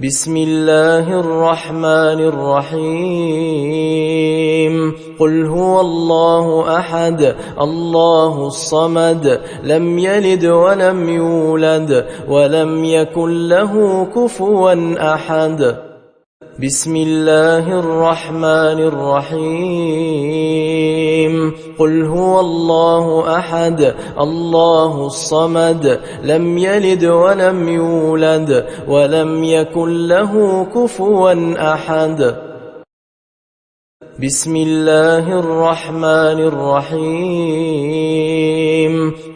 بسم الله الرحمن الرحيم قل هو الله أحد الله الصمد لم يلد ولم يولد ولم يكن له كفوا أحد بسم الله الرحمن الرحيم قل هو الله أحد الله الصمد لم يلد ولم يولد ولم يكن له كفوا أحد بسم الله الرحمن الرحيم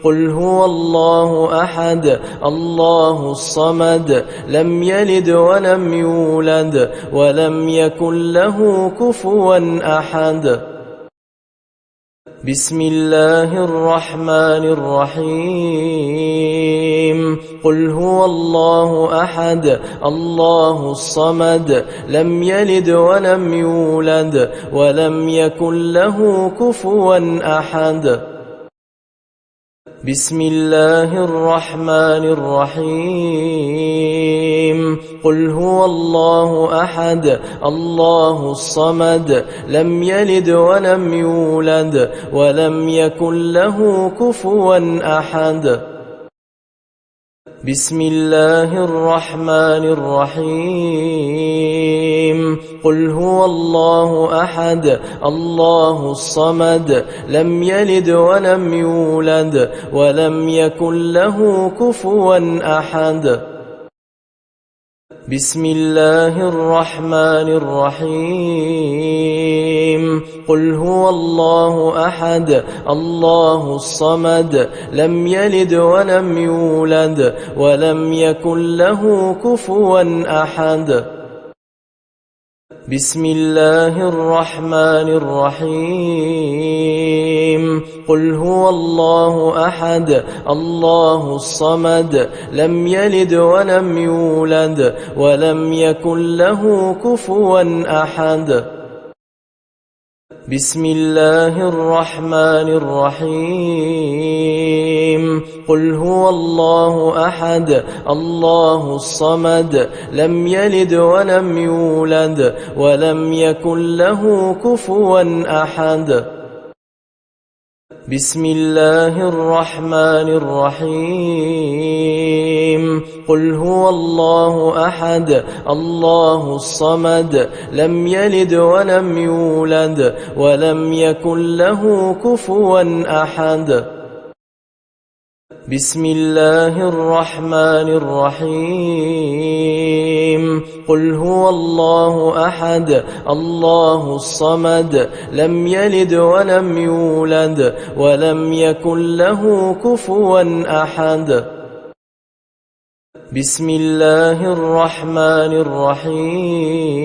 قل هو الله أحد الله الصمد لم يلد ولم يولد ولم يكن له كفوا أحد بسم الله الرحمن الرحيم قل هو الله أحد الله الصمد لم يلد ولم يولد ولم يكن له كفوا أحد بسم الله الرحمن الرحيم قل هو الله أحد الله الصمد لم يلد ولم يولد ولم يكن له كفوا أحد بسم الله الرحمن الرحيم قل هو الله أحد الله الصمد لم يلد ولم يولد ولم يكن له كفوا أحد بسم الله الرحمن الرحيم قل هو الله أحد الله الصمد لم يلد ولم يولد ولم يكن له كفوا أحد بسم الله الرحمن الرحيم قل هو الله أحد الله الصمد لم يلد ولم يولد ولم يكن له كفوا أحد بسم الله الرحمن الرحيم قل هو الله أحد الله الصمد لم يلد ولم يولد ولم يكن له كفوا أحد بسم الله الرحمن الرحيم قل هو الله أحد الله الصمد لم يلد ولم يولد ولم يكن له كفوا أحد بسم الله الرحمن الرحيم قل هو الله أحد الله الصمد لم يلد ولم يولد ولم يكن له كفوا أحد بسم الله الرحمن الرحيم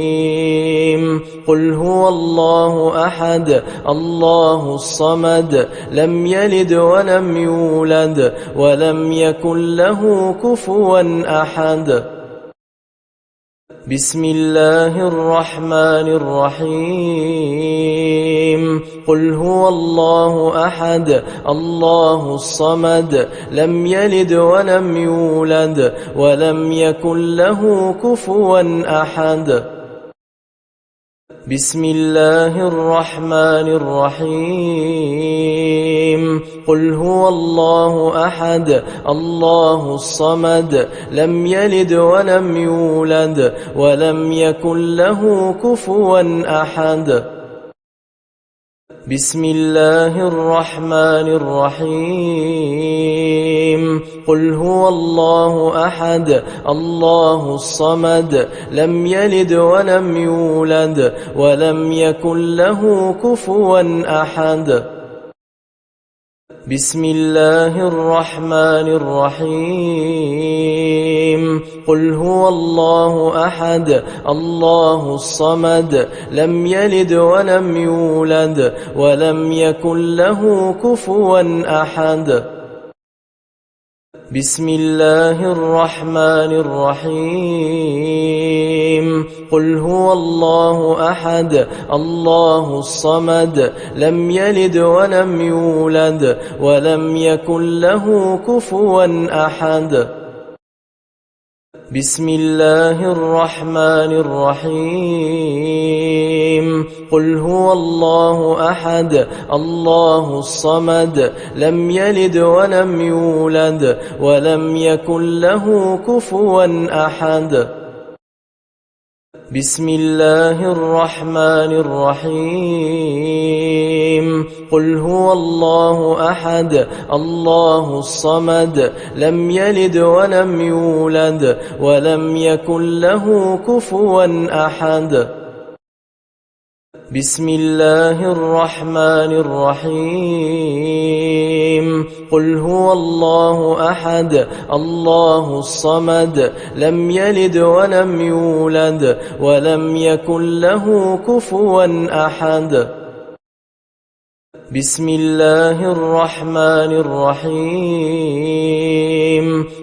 قل هو الله أحد الله الصمد لم يلد ولم يولد ولم يكن له كفوا أحد بسم الله الرحمن الرحيم قل هو الله أحد الله الصمد لم يلد ولم يولد ولم يكن له كفوا أحد بسم الله الرحمن الرحيم قل هو الله أحد الله الصمد لم يلد ولم يولد ولم يكن له كفوا أحد بسم الله الرحمن الرحيم قل هو الله أحد الله الصمد لم يلد ولم يولد ولم يكن له كفوا أحد بسم الله الرحمن الرحيم قل هو الله أحد الله الصمد لم يلد ولم يولد ولم يكن له كفوا أحد بسم الله الرحمن الرحيم قل هو الله أحد الله الصمد لم يلد ولم يولد ولم يكن له كفوا أحد بسم الله الرحمن الرحيم قل هو الله أحد الله الصمد لم يلد ولم يولد ولم يكن له كفوا أحد بسم الله الرحمن الرحيم قل هو الله أحد الله الصمد لم يلد ولم يولد ولم يكن له كفوا أحد بسم الله الرحمن الرحيم قل هو الله أحد الله الصمد لم يلد ولم يولد ولم يكن له كفوا أحد بسم الله الرحمن الرحيم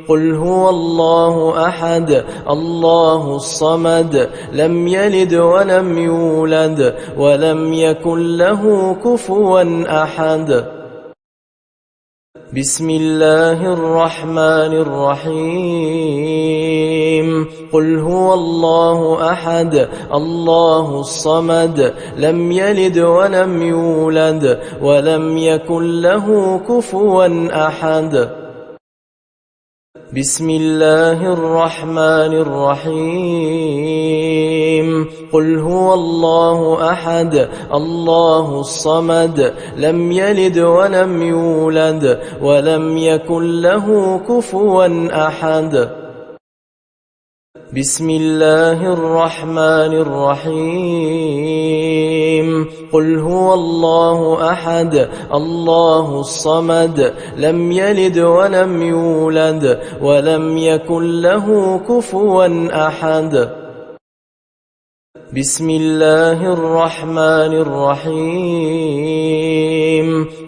قل هو الله أحد الله الصمد لم يلد ولم يولد ولم يكن له كفوا أحد بسم الله الرحمن الرحيم قل هو الله أحد الله الصمد لم يلد ولم يولد ولم يكن له كفوا أحد بسم الله الرحمن الرحيم قل هو الله أحد الله الصمد لم يلد ولم يولد ولم يكن له كفوا أحد بسم الله الرحمن الرحيم قل هو الله أحد الله الصمد لم يلد ولم يولد ولم يكن له كفوا أحد بسم الله الرحمن الرحيم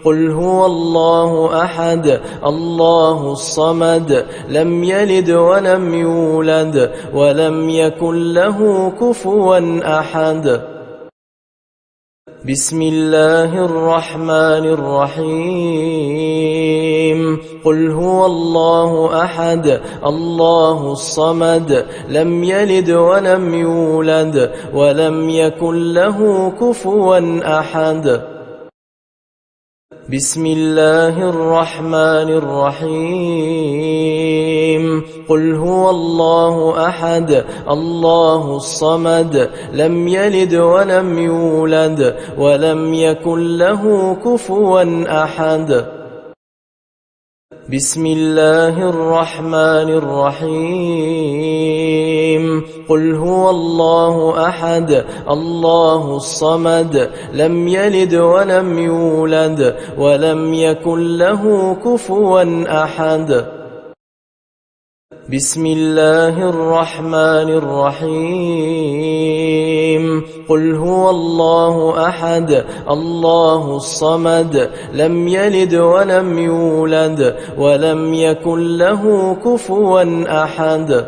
قل هو الله أحد الله الصمد لم يلد ولم يولد ولم يكن له كفوا أحد بسم الله الرحمن الرحيم قل هو الله أحد الله الصمد لم يلد ولم يولد ولم يكن له كفوا أحد بسم الله الرحمن الرحيم قل هو الله أحد الله الصمد لم يلد ولم يولد ولم يكن له كفوا أحد بسم الله الرحمن الرحيم قل هو الله أحد الله الصمد لم يلد ولم يولد ولم يكن له كفوا أحد بسم الله الرحمن الرحيم قل هو الله أحد الله الصمد لم يلد ولم يولد ولم يكن له كفوا أحد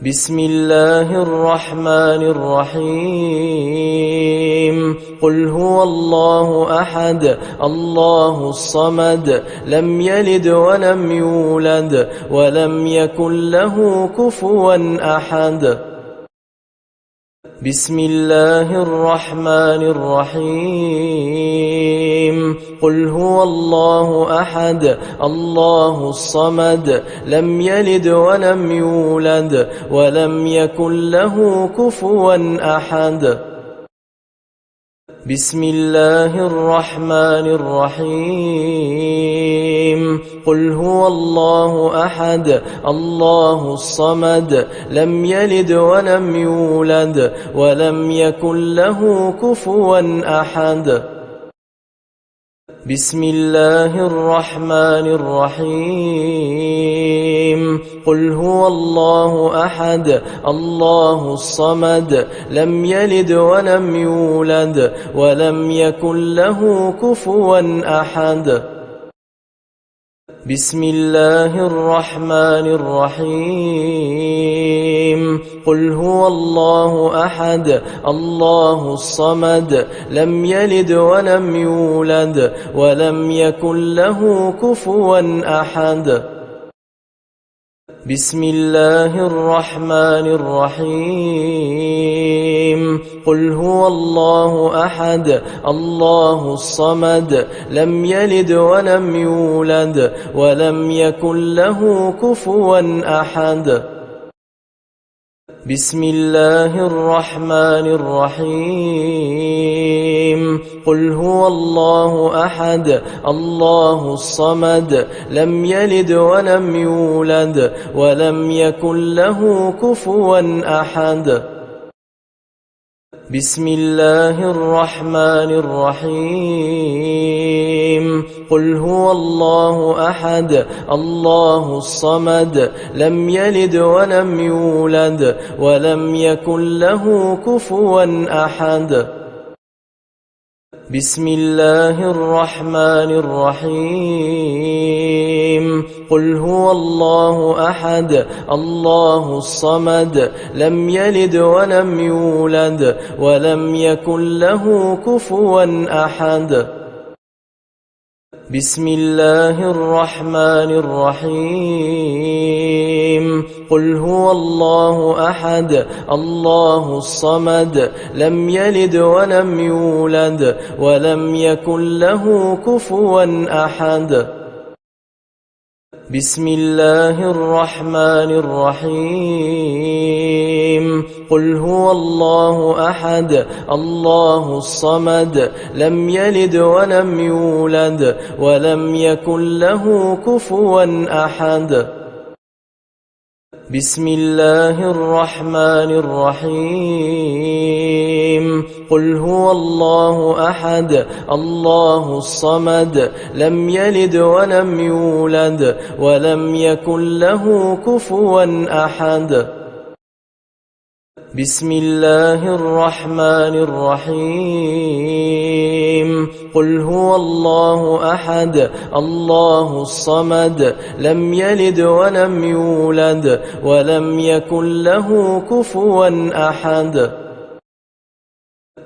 بسم الله الرحمن الرحيم قل هو الله أحد الله الصمد لم يلد ولم يولد ولم يكن له كفوا أحد بسم الله الرحمن الرحيم قل هو الله أحد الله الصمد لم يلد ولم يولد ولم يكن له كفوا أحد بسم الله الرحمن الرحيم قل هو الله أحد الله الصمد لم يلد ولم يولد ولم يكن له كفوا أحد بسم الله الرحمن الرحيم قل هو الله أحد الله الصمد لم يلد ولم يولد ولم يكن له كفوا أحد بسم الله الرحمن الرحيم قل هو الله أحد الله الصمد لم يلد ولم يولد ولم يكن له كفوا أحد بسم الله الرحمن الرحيم قل هو الله أحد الله الصمد لم يلد ولم يولد ولم يكن له كفوا أحد بسم الله الرحمن الرحيم قل هو الله أحد الله الصمد لم يلد ولم يولد ولم يكن له كفوا أحد بسم الله الرحمن الرحيم قل هو الله أحد الله الصمد لم يلد ولم يولد ولم يكن له كفوا أحد بسم الله الرحمن الرحيم قل هو الله أحد الله الصمد لم يلد ولم يولد ولم يكن له كفوا أحد بسم الله الرحمن الرحيم قل هو الله أحد الله الصمد لم يلد ولم يولد ولم يكن له كفوا أحد بسم الله الرحمن الرحيم قل هو الله أحد الله الصمد لم يلد ولم يولد ولم يكن له كفوا أحد بسم الله الرحمن الرحيم قل هو الله أحد الله الصمد لم يلد ولم يولد ولم يكن له كفوا أحد بسم الله الرحمن الرحيم قل هو الله أحد الله الصمد لم يلد ولم يولد ولم يكن له كفوا أحد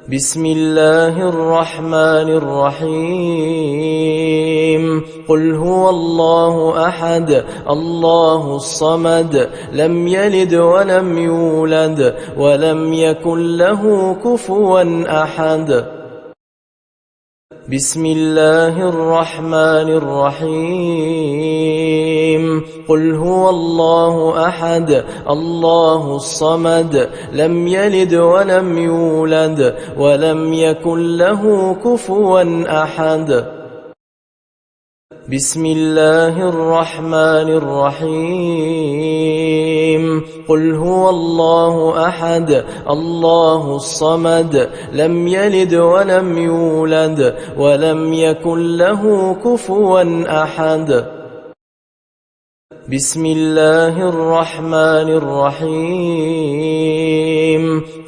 بسم الله الرحمن الرحيم قل هو الله أحد الله الصمد لم يلد ولم يولد ولم يكن له كفوا أحد بسم الله الرحمن الرحيم قل هو الله أحد الله الصمد لم يلد ولم يولد ولم يكن له كفوا أحد بسم الله الرحمن الرحيم قل هو الله أحد الله الصمد لم يلد ولم يولد ولم يكن له كفوا أحد بسم الله الرحمن الرحيم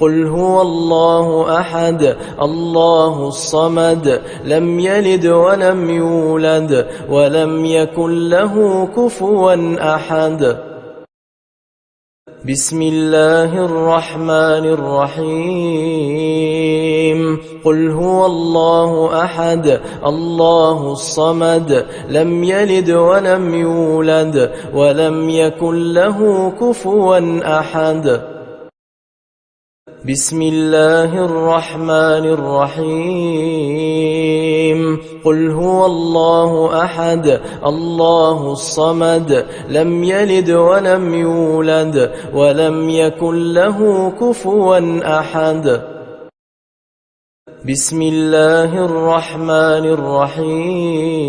قل هو الله أحد الله الصمد لم يلد ولم يولد ولم يكن له كفوا أحد بسم الله الرحمن الرحيم قل هو الله أحد الله الصمد لم يلد ولم يولد ولم يكن له كفوا أحد بسم الله الرحمن الرحيم قل هو الله أحد الله الصمد لم يلد ولم يولد ولم يكن له كفوا أحد بسم الله الرحمن الرحيم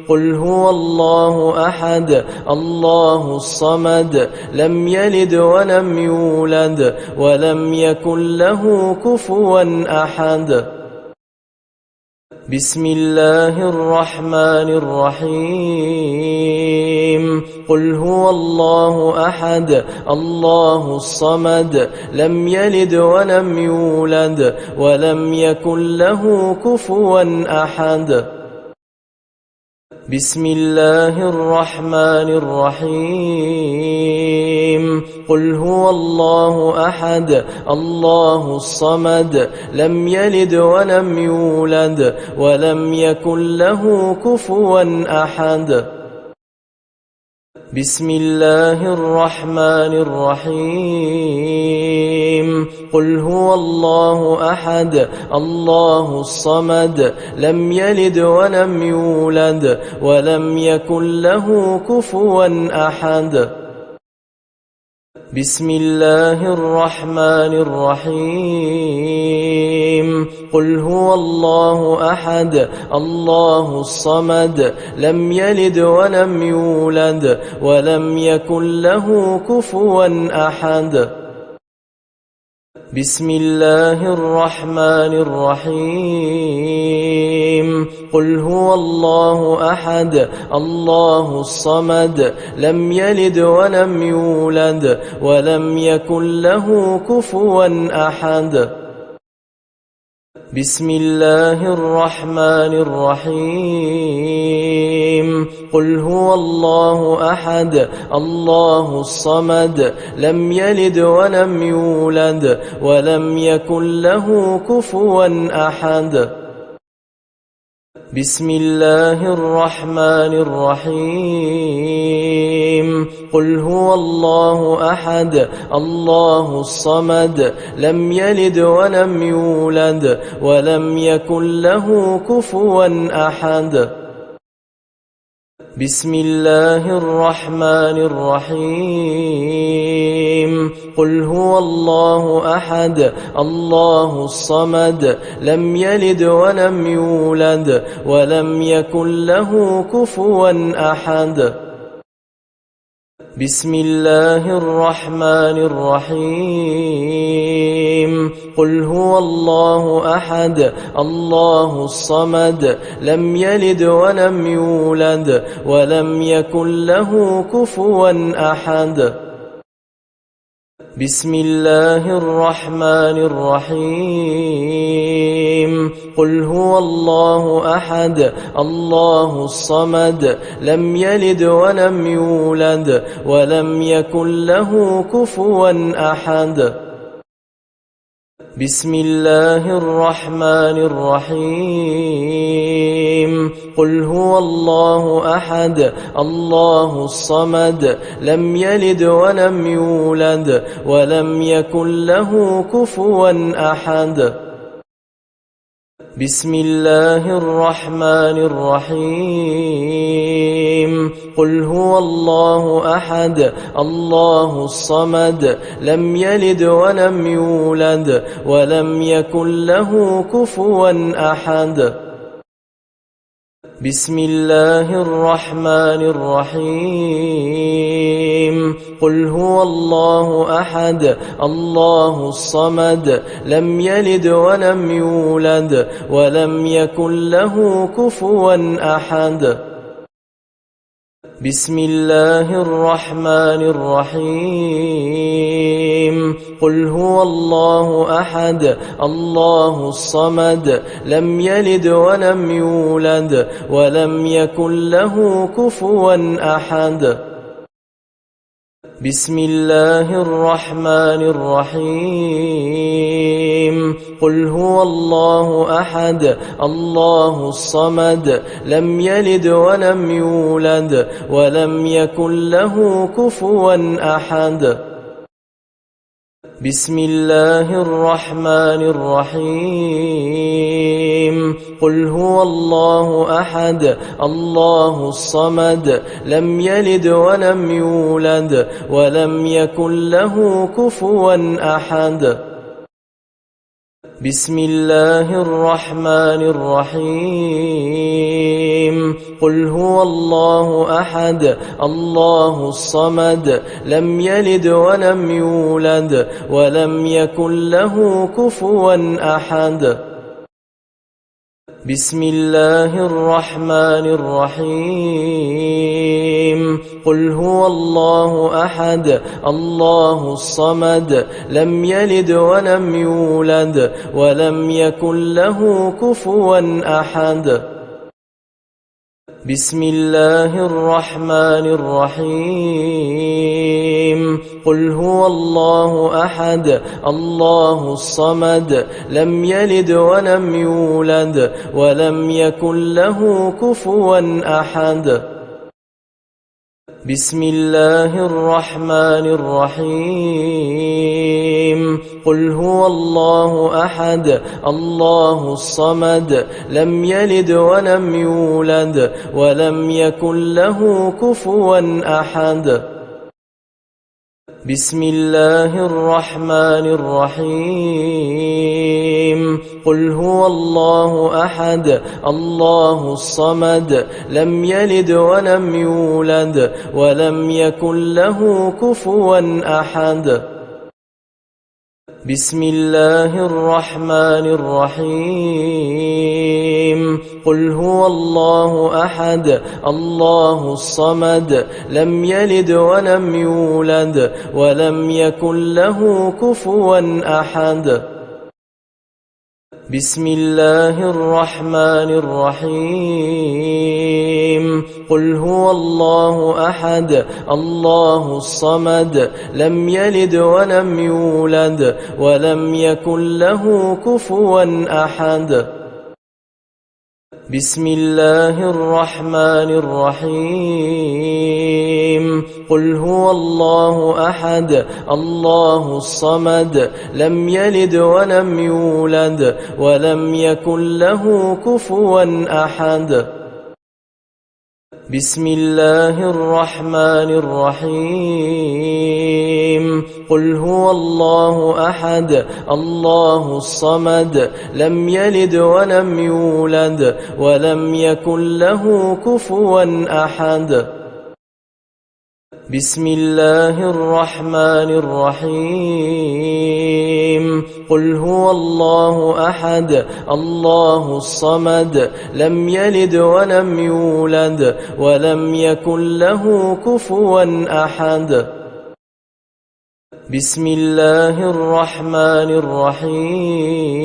قل هو الله أحد الله الصمد لم يلد ولم يولد ولم يكن له كفوا أحد بسم الله الرحمن الرحيم قل هو الله أحد الله الصمد لم يلد ولم يولد ولم يكن له كفوا أحد بسم الله الرحمن الرحيم قل هو الله أحد الله الصمد لم يلد ولم يولد ولم يكن له كفوا أحد بسم الله الرحمن الرحيم قل هو الله أحد الله الصمد لم يلد ولم يولد ولم يكن له كفوا أحد بسم الله الرحمن الرحيم قل هو الله أحد الله الصمد لم يلد ولم يولد ولم يكن له كفوا أحد بسم الله الرحمن الرحيم قل هو الله أحد الله الصمد لم يلد ولم يولد ولم يكن له كفوا أحد بسم الله الرحمن الرحيم قل هو الله أحد الله الصمد لم يلد ولم يولد ولم يكن له كفوا أحد بسم الله الرحمن الرحيم قل هو الله أحد الله الصمد لم يلد ولم يولد ولم يكن له كفوا أحد بسم الله الرحمن الرحيم قل هو الله أحد الله الصمد لم يلد ولم يولد ولم يكن له كفوا أحد بسم الله الرحمن الرحيم قل هو الله أحد الله الصمد لم يلد ولم يولد ولم يكن له كفوا أحد بسم الله الرحمن الرحيم قل هو الله أحد الله الصمد لم يلد ولم يولد ولم يكن له كفوا أحد بسم الله الرحمن الرحيم قل هو الله أحد الله الصمد لم يلد ولم يولد ولم يكن له كفوا أحد بسم الله الرحمن الرحيم قل هو الله أحد الله الصمد لم يلد ولم يولد ولم يكن له كفوا أحد بسم الله الرحمن الرحيم قل هو الله أحد الله الصمد لم يلد ولم يولد ولم يكن له كفوا أحد بسم الله الرحمن الرحيم قل هو الله أحد الله الصمد لم يلد ولم يولد ولم يكن له كفوا أحد بسم الله الرحمن الرحيم قل هو الله أحد الله الصمد لم يلد ولم يولد ولم يكن له كفوا أحد بسم الله الرحمن الرحيم قل هو الله أحد الله الصمد لم يلد ولم يولد ولم يكن له كفوا أحد بسم الله الرحمن الرحيم قل هو الله أحد الله الصمد لم يلد ولم يولد ولم يكن له كفوا أحد بسم الله الرحمن الرحيم قل هو الله أحد الله الصمد لم يلد ولم يولد ولم يكن له كفوا أحد بسم الله الرحمن الرحيم قل هو الله أحد الله الصمد لم يلد ولم يولد ولم يكن له كفوا أحد بسم الله الرحمن الرحيم قل هو الله أحد الله الصمد لم يلد ولم يولد ولم يكن له كفوا أحد بسم الله الرحمن الرحيم قل هو الله أحد الله الصمد لم يلد ولم يولد ولم يكن له كفوا أحد بسم الله الرحمن الرحيم قل هو الله أحد الله الصمد لم يلد ولم يولد ولم يكن له كفوا أحد بسم الله الرحمن الرحيم قل هو الله أحد الله الصمد لم يلد ولم يولد ولم يكن له كفوا أحد بسم الله الرحمن الرحيم قل هو الله أحد الله الصمد لم يلد ولم يولد ولم يكن له كفوا أحد بسم الله الرحمن الرحيم قل هو الله أحد الله الصمد لم يلد ولم يولد ولم يكن له كفوا أحد بسم الله الرحمن الرحيم قل هو الله أحد الله الصمد لم يلد ولم يولد ولم يكن له كفوا أحد بسم الله الرحمن الرحيم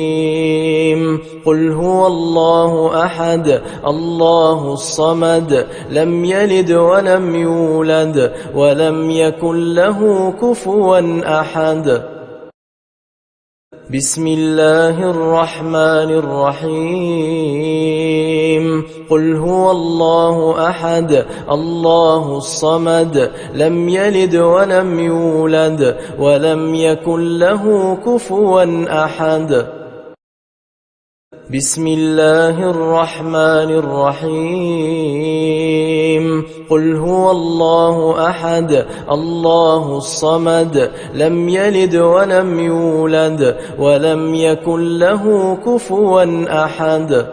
قل هو الله أحد الله الصمد لم يلد ولم يولد ولم يكن له كفوا أحد بسم الله الرحمن الرحيم قل هو الله أحد الله الصمد لم يلد ولم يولد ولم يكن له كفوا أحد بسم الله الرحمن الرحيم قل هو الله أحد الله الصمد لم يلد ولم يولد ولم يكن له كفوا أحد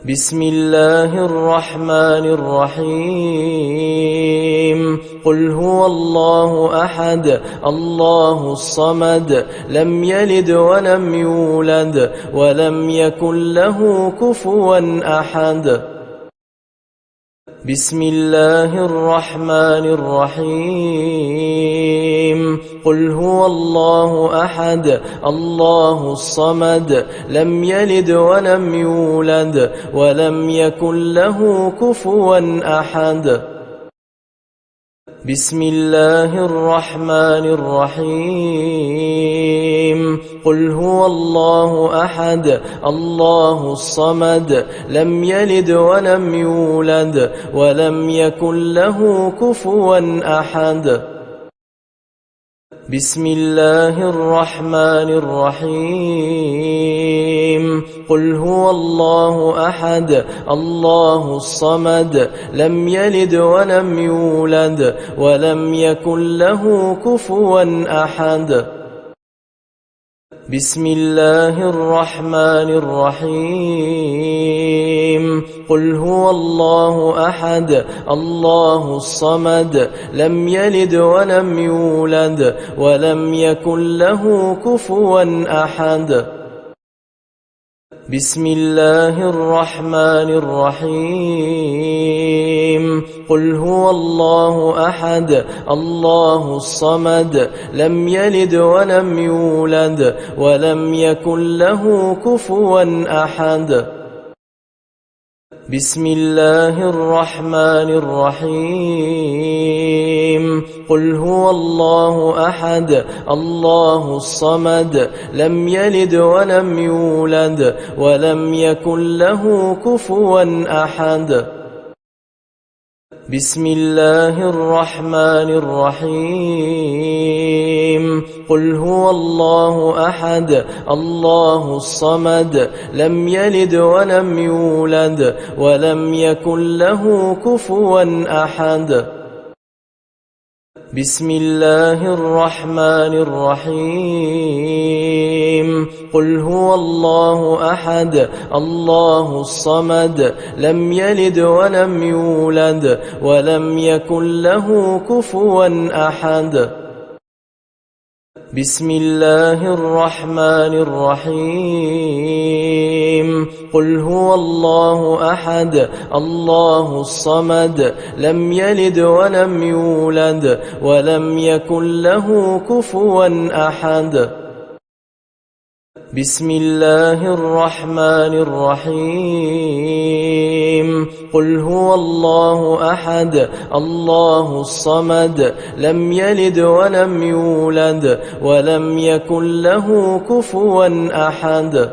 بسم الله الرحمن الرحيم قل هو الله أحد الله الصمد لم يلد ولم يولد ولم يكن له كفوا أحد بسم الله الرحمن الرحيم قل هو الله أحد الله الصمد لم يلد ولم يولد ولم يكن له كفوا أحد بسم الله الرحمن الرحيم قل هو الله أحد الله الصمد لم يلد ولم يولد ولم يكن له كفوا أحد بسم الله الرحمن الرحيم قل هو الله أحد الله الصمد لم يلد ولم يولد ولم يكن له كفوا أحد بسم الله الرحمن الرحيم قل هو الله أحد الله الصمد لم يلد ولم يولد ولم يكن له كفوا أحد بسم الله الرحمن الرحيم قل هو الله أحد الله الصمد لم يلد ولم يولد ولم يكن له كفوا أحد بسم الله الرحمن الرحيم قل هو الله أحد الله الصمد لم يلد ولم يولد ولم يكن له كفوا أحد بسم الله الرحمن الرحيم قل هو الله أحد الله الصمد لم يلد ولم يولد ولم يكن له كفوا أحد بسم الله الرحمن الرحيم قل هو الله أحد الله الصمد لم يلد ولم يولد ولم يكن له كفوا أحد بسم الله الرحمن الرحيم قل هو الله أحد الله الصمد لم يلد ولم يولد ولم يكن له كفوا أحد بسم الله الرحمن الرحيم قل هو الله أحد الله الصمد لم يلد ولم يولد ولم يكن له كفوا أحد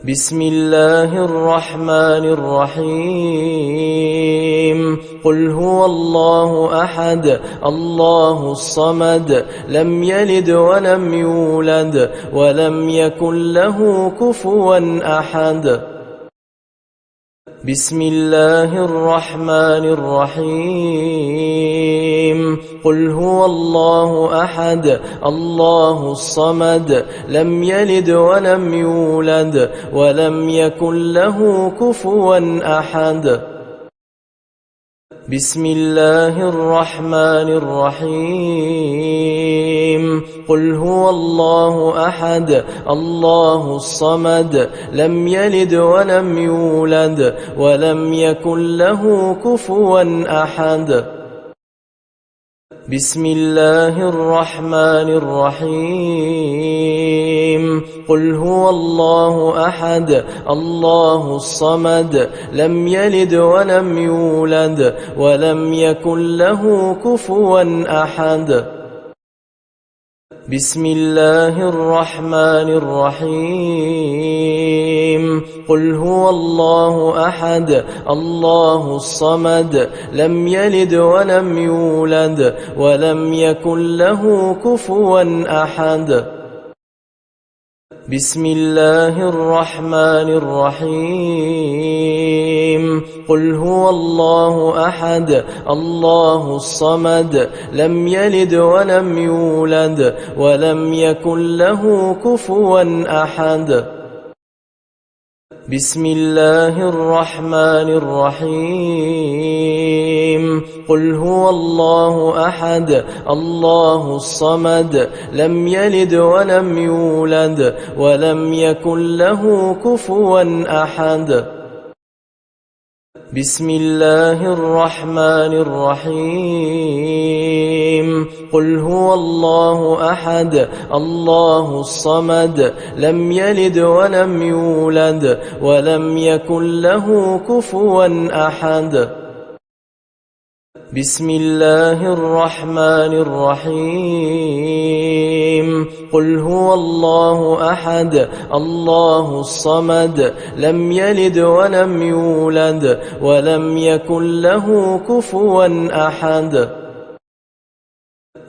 بسم الله الرحمن الرحيم قل هو الله أحد الله الصمد لم يلد ولم يولد ولم يكن له كفوا أحد بسم الله الرحمن الرحيم قل هو الله أحد الله الصمد لم يلد ولم يولد ولم يكن له كفوا أحد بسم الله الرحمن الرحيم قل هو الله أحد الله الصمد لم يلد ولم يولد ولم يكن له كفوا أحد بسم الله الرحمن الرحيم قل هو الله أحد الله الصمد لم يلد ولم يولد ولم يكن له كفوا أحد بسم الله الرحمن الرحيم قل هو الله أحد الله الصمد لم يلد ولم يولد ولم يكن له كفوا أحد بسم الله الرحمن الرحيم قل هو الله أحد الله الصمد لم يلد ولم يولد ولم يكن له كفوا أحد بسم الله الرحمن الرحيم قل هو الله أحد الله الصمد لم يلد ولم يولد ولم يكن له كفوا أحد بسم الله الرحمن الرحيم قل هو الله أحد الله الصمد لم يلد ولم يولد ولم يكن له كفوا أحد بسم الله الرحمن الرحيم قل هو الله أحد الله الصمد لم يلد ولم يولد ولم يكن له كفوا أحد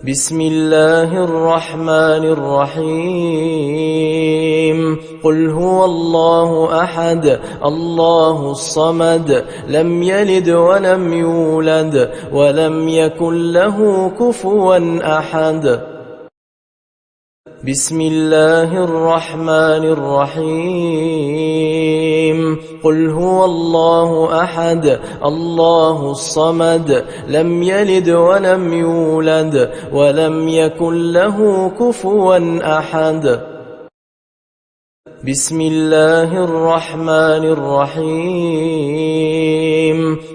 بسم الله الرحمن الرحيم قل هو الله أحد الله الصمد لم يلد ولم يولد ولم يكن له كفوا أحد بسم الله الرحمن الرحيم قل هو الله أحد الله الصمد لم يلد ولم يولد ولم يكن له كفوا أحد بسم الله الرحمن الرحيم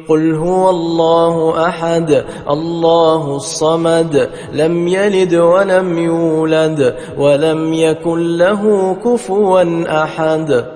قل هو الله أحد الله الصمد لم يلد ولم يولد ولم يكن له كفوا أحد